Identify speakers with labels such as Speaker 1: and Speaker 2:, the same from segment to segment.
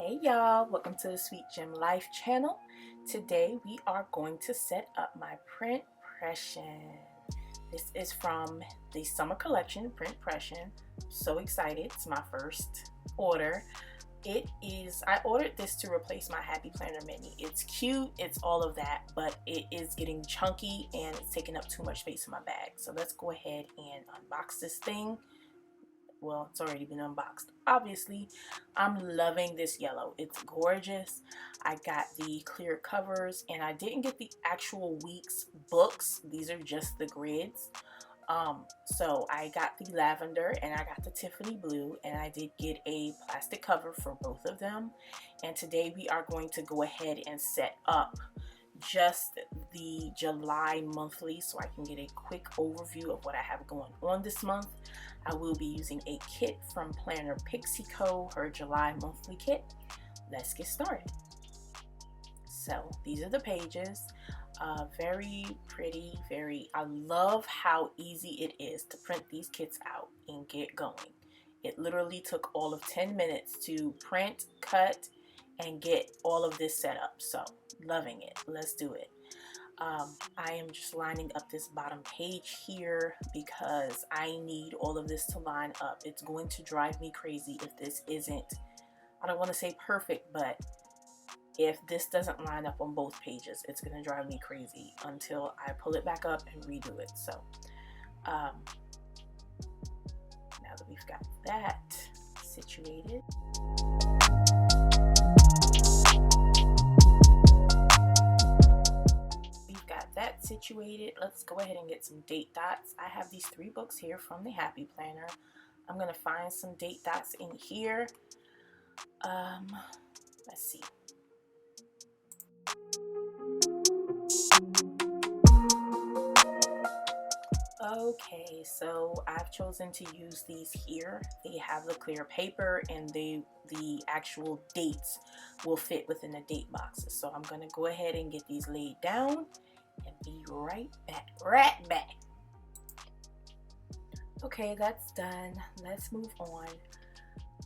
Speaker 1: Hey y'all, welcome to the SweetGemLife channel. Today we are going to set up my PrintPression. This is from the summer collection, PrintPression. So excited, it's my first order. I ordered this to replace my Happy Planner Mini. It's cute, it's all of that, but it is getting chunky and it's taking up too much space in my bag. So let's go ahead and unbox this thing. Well, it's already been unboxed. Obviously, I'm loving this yellow. It's gorgeous. I got the clear covers and I didn't get the actual week's books. These are just the grids. So I got the lavender and I got the Tiffany blue, and I did get a plastic cover for both of them. And today we are going to go ahead and set up just the July monthly so I can get a quick overview of what I have going on this month. I will be using a kit from Planner Pixie Co., her July monthly kit. Let's get started. So these are the pages. Very pretty, I love how easy it is to print these kits out and get going. It literally took all of 10 minutes to print, cut, and get all of this set up. So loving it. Let's do it. I am just lining up this bottom page here because I need all of this to line up. It's going to drive me crazy if this isn't, I don't want to say perfect, but if this doesn't line up on both pages, it's going to drive me crazy until I pull it back up and redo it. So now that we've got that situated, let's go ahead and get some date dots. I have these 3 books here from the Happy Planner. I'm going to find some date dots in here. Let's see. Okay, so I've chosen to use these here. They have the clear paper and the actual dates will fit within the date boxes. So I'm going to go ahead and get these laid down and be right back. Okay, that's done. Let's move on.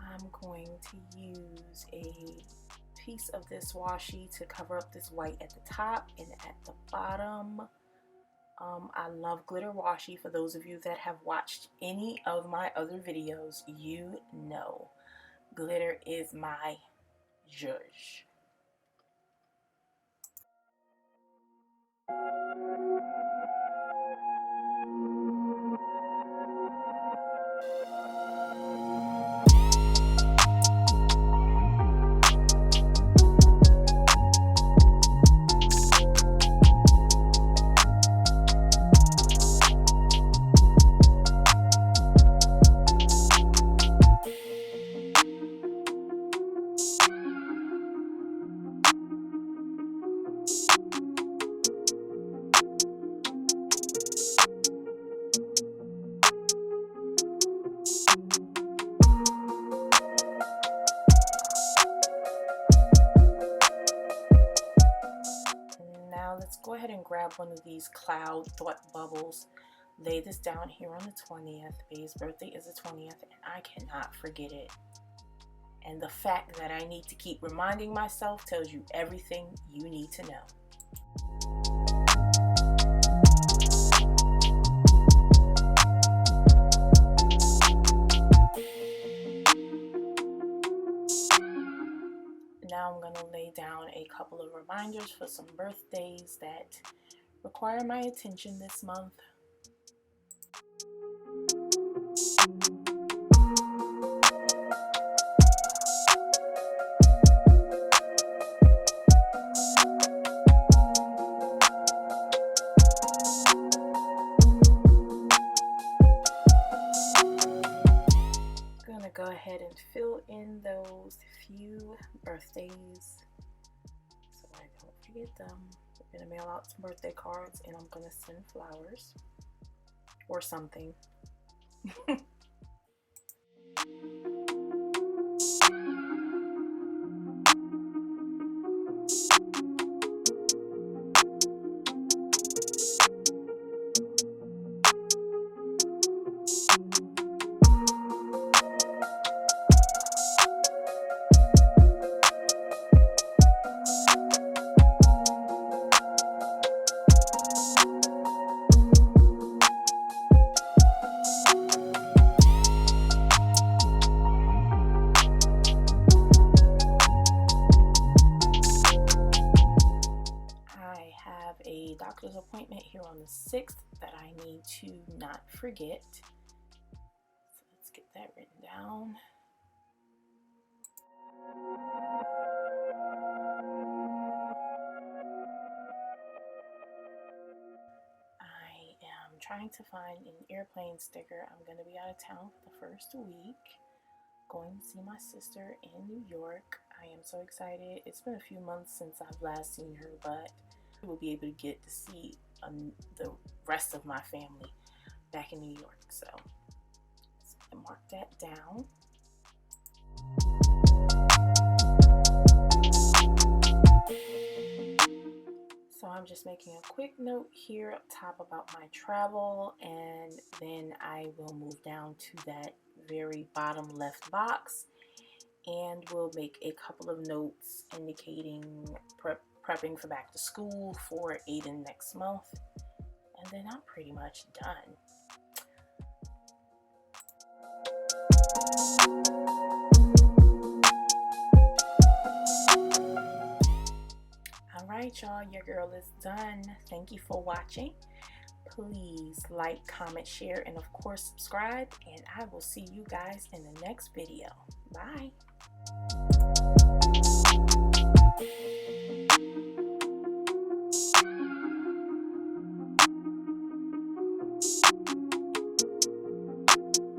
Speaker 1: I'm going to use a piece of this washi to cover up this white at the top and at the bottom. I love glitter washi. For those of you that have watched any of my other videos, you know glitter is my zhuzh. Let's go ahead and grab one of these cloud thought bubbles, lay this down here on the 20th. Bae's birthday is the 20th and I cannot forget it. And the fact that I need to keep reminding myself tells you everything you need to know. Now I'm going to lay down a couple of reminders for some birthdays that require my attention this month. Go ahead and fill in those few birthdays so I don't forget them. I'm gonna mail out some birthday cards and I'm gonna send flowers or something. doctor's appointment here on the 6th that I need to not forget. So let's get that written down. I am trying to find an airplane sticker. I'm going to be out of town for the first week, going to see my sister in New York. I am so excited. It's been a few months since I've last seen her, but we will be able to get to see the rest of my family back in New York. So I mark that down. So I'm just making a quick note here up top about my travel, and then I will move down to that very bottom left box and we'll make a couple of notes indicating prepping for back to school for Aiden next month, and then I'm pretty much done. Alright y'all, your girl is done. Thank you for watching. Please like, comment, share, and of course subscribe, and I will see you guys in the next video. Bye.